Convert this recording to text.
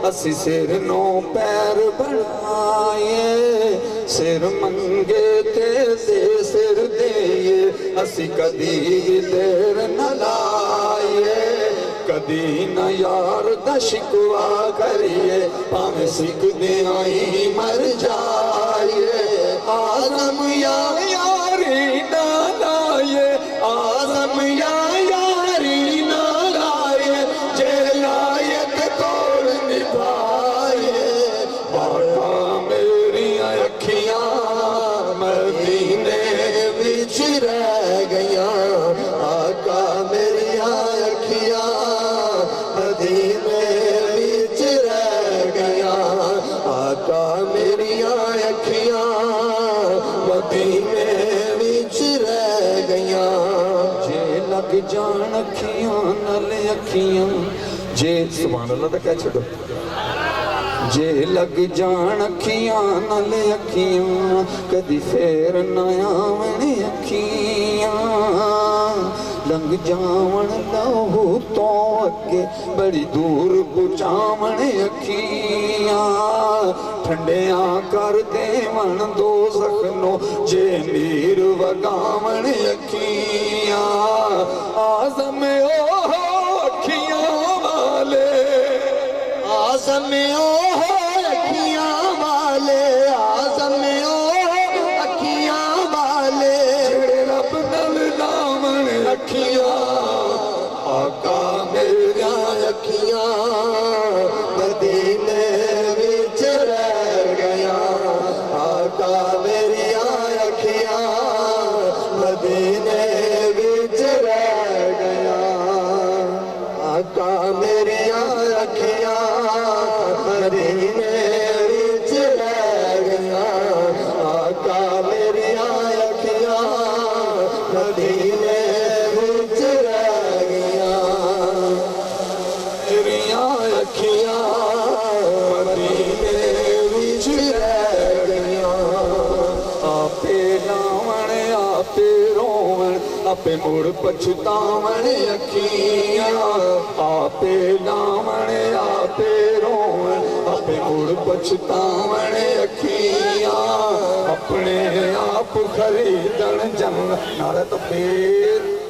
اسی سر نو پیر بنائے سر منگے تے دے سر دئیے اسی کدی دیر نہ لائے کدی نہ یار دا شکوا کریے پاویں سکھ دیائی مر جائے آزم یا یاری نہ لائے آزم یا یاری نہ لائے جے لائے تے توڑ نبھائے آقا میری اکھیاں مدینے وچ رہ گیاں آقا میری اکھیاں مدینے وچ رہ گیاں آقا میری اکھیاں مدینے وچ رہ گیاں جے لگ جان اکھیاں نال اکھیاں جے سبحان اللہ دا کہہ چھڑو جے لگ جان اکھیاں نال اکھیاں کدی پھر نہ آون اکھیاں لنگ جاون لہو تو اگے بڑی دور پہنچاون اکھیاں ٹھنڈیاں کر دیون دوزخ نو جے نیر وگاون اکھیاں آزم او اکھیاں والے آزم او اکھیاں والے آزم او اکھیاں والے جڑے رب نال لاون اکھیاں آقا میریاں اکھیاں مدینے وچ رہ گیاں آقا میریاں اکھیاں مدینے وچ رہ گیاں آقا میریاں اکھیاں مدینے وچ رہ گیاں آقا میریاں اکھیاں مدینے وچ رہ گیاں میریاں اکھیاں مدینے وچ رہ گیاں آپے لاون آپے روون آپے مڑ پچھتاون اکھیاں آپے لاون آپے روون آپے مڑ پچھتاون اکھیاں اپنے آپ خریدن جنگ نعرہ تکبیر